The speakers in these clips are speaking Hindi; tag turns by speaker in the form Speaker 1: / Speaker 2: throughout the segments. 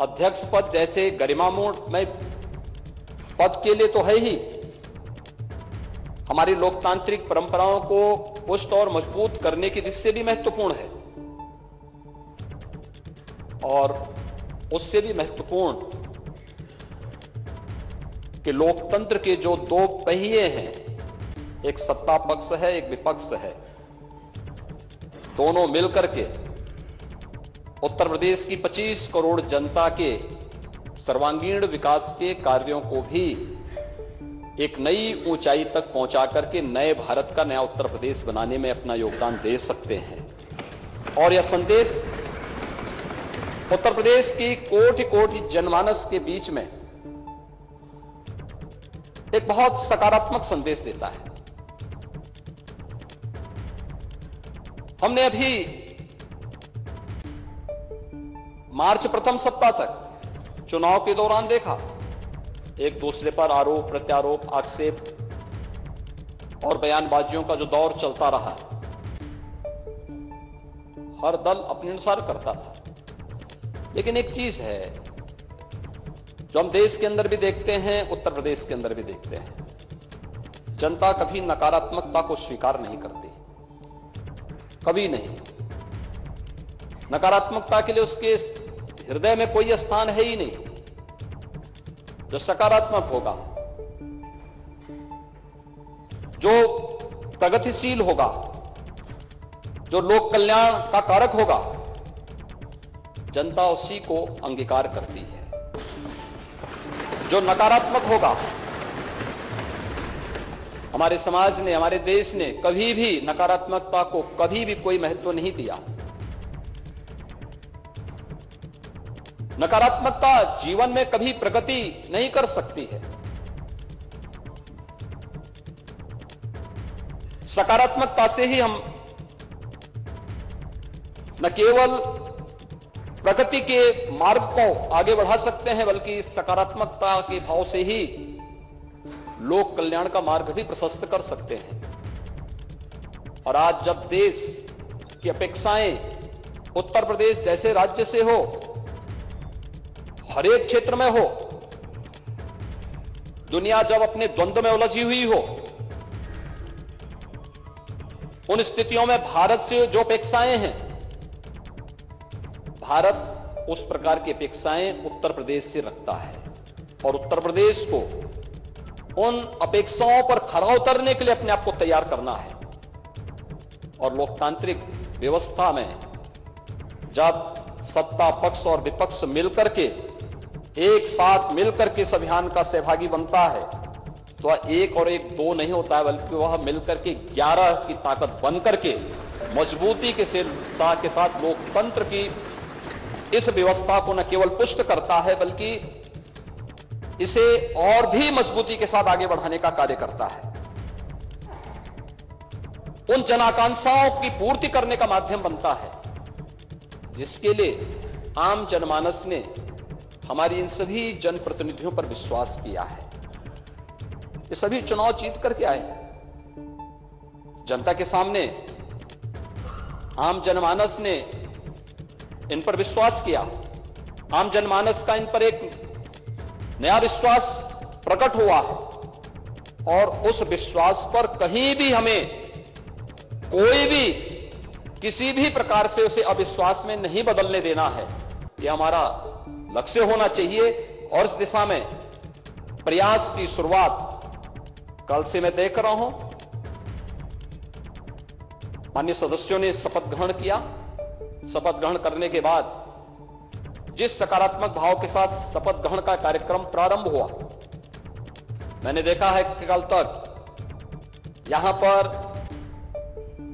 Speaker 1: अध्यक्ष पद जैसे गरिमामय पद के लिए तो है ही, हमारी लोकतांत्रिक परंपराओं को पुष्ट और मजबूत करने की दृष्टि से भी महत्वपूर्ण है, और उससे भी महत्वपूर्ण कि लोकतंत्र के जो दो पहिए हैं, एक सत्ता पक्ष है, एक विपक्ष है, दोनों मिलकर के उत्तर प्रदेश की 25 करोड़ जनता के सर्वांगीण विकास के कार्यों को भी एक नई ऊंचाई तक पहुंचा करके नए भारत का, नया उत्तर प्रदेश बनाने में अपना योगदान दे सकते हैं। और यह संदेश उत्तर प्रदेश की कोटि कोटि जनमानस के बीच में एक बहुत सकारात्मक संदेश देता है। हमने अभी मार्च प्रथम सप्ताह तक चुनाव के दौरान देखा, एक दूसरे पर आरोप प्रत्यारोप, आक्षेप और बयानबाजियों का जो दौर चलता रहा, हर दल अपने अनुसार करता था। लेकिन एक चीज है जो हम देश के अंदर भी देखते हैं, उत्तर प्रदेश के अंदर भी देखते हैं, जनता कभी नकारात्मकता को स्वीकार नहीं करती, कभी नहीं। नकारात्मकता के लिए उसके हृदय में कोई स्थान है ही नहीं। जो सकारात्मक होगा, जो प्रगतिशील होगा, जो लोक कल्याण का कारक होगा, जनता उसी को अंगीकार करती है। जो नकारात्मक होगा, हमारे समाज ने, हमारे देश ने कभी भी नकारात्मकता को कभी भी कोई महत्व नहीं दिया। नकारात्मकता जीवन में कभी प्रगति नहीं कर सकती है। सकारात्मकता से ही हम न केवल प्रगति के मार्ग को आगे बढ़ा सकते हैं, बल्कि सकारात्मकता के भाव से ही लोक कल्याण का मार्ग भी प्रशस्त कर सकते हैं। और आज जब देश की अपेक्षाएं उत्तर प्रदेश जैसे राज्य से हो, हर एक क्षेत्र में हो, दुनिया जब अपने द्वंद्व में उलझी हुई हो, उन स्थितियों में भारत से जो अपेक्षाएं हैं, भारत उस प्रकार की अपेक्षाएं उत्तर प्रदेश से रखता है, और उत्तर प्रदेश को उन अपेक्षाओं पर खरा उतरने के लिए अपने आप को तैयार करना है। और लोकतांत्रिक व्यवस्था में जब सत्ता पक्ष और विपक्ष मिलकर के एक साथ मिलकर के इस अभियान का सहभागी बनता है, तो वह एक और एक दो नहीं होता है, बल्कि वह मिलकर के 11 की ताकत बनकर के मजबूती के साथ लोकतंत्र की इस व्यवस्था को न केवल पुष्ट करता है, बल्कि इसे और भी मजबूती के साथ आगे बढ़ाने का कार्य करता है। उन जन आकांक्षाओं की पूर्ति करने का माध्यम बनता है, जिसके लिए आम जनमानस ने हमारी इन सभी जनप्रतिनिधियों पर विश्वास किया है। ये सभी चुनाव जीत करके आए हैं। जनता के सामने आम जनमानस ने इन पर विश्वास किया। आम जनमानस का इन पर एक नया विश्वास प्रकट हुआ है, और उस विश्वास पर कहीं भी हमें कोई भी किसी भी प्रकार से उसे अविश्वास में नहीं बदलने देना है। यह हमारा लक्ष्य होना चाहिए, और इस दिशा में प्रयास की शुरुआत कल से मैं देख रहा हूं। माननीय सदस्यों ने शपथ ग्रहण किया। शपथ ग्रहण करने के बाद जिस सकारात्मक भाव के साथ शपथ ग्रहण का कार्यक्रम प्रारंभ हुआ, मैंने देखा है कि कल तक यहां पर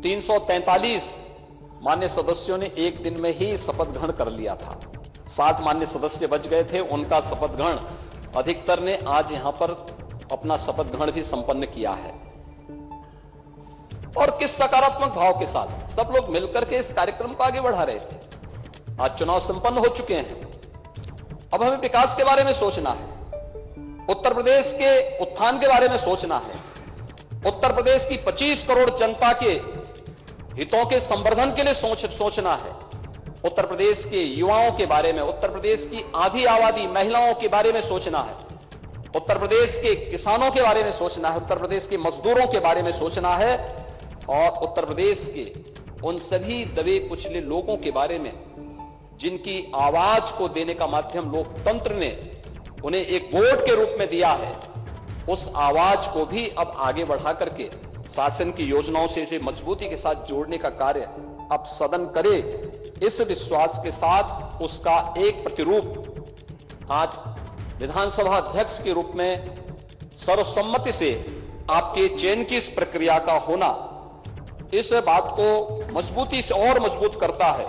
Speaker 1: 343 माननीय सदस्यों ने एक दिन में ही शपथ ग्रहण कर लिया था। 7 माननीय सदस्य बच गए थे, उनका शपथ ग्रहण अधिकतर ने आज यहां पर अपना शपथ ग्रहण भी संपन्न किया है। और किस सकारात्मक भाव के साथ सब लोग मिलकर के इस कार्यक्रम को आगे बढ़ा रहे थे। आज चुनाव संपन्न हो चुके हैं। अब हमें विकास के बारे में सोचना है, उत्तर प्रदेश के उत्थान के बारे में सोचना है, उत्तर प्रदेश की 25 करोड़ जनता के हितों के संवर्धन के लिए सोचना है। उत्तर प्रदेश के युवाओं के बारे में, उत्तर प्रदेश की आधी आबादी महिलाओं के बारे में सोचना है, उत्तर प्रदेश के किसानों के बारे में सोचना है, उत्तर प्रदेश के मजदूरों के बारे में सोचना है और उत्तर प्रदेश के उन सभी दबे कुचले लोगों के बारे में जिनकी आवाज को देने का माध्यम लोकतंत्र ने उन्हें एक वोट के रूप में दिया है, उस आवाज को भी अब आगे बढ़ा करके शासन की योजनाओं से इसे मजबूती के साथ जोड़ने का कार्य अब सदन करे। इस विश्वास के साथ उसका एक प्रतिरूप आज विधानसभा अध्यक्ष के रूप में सर्वसम्मति से आपके चयन की इस प्रक्रिया का होना इस बात को मजबूती से और मजबूत करता है।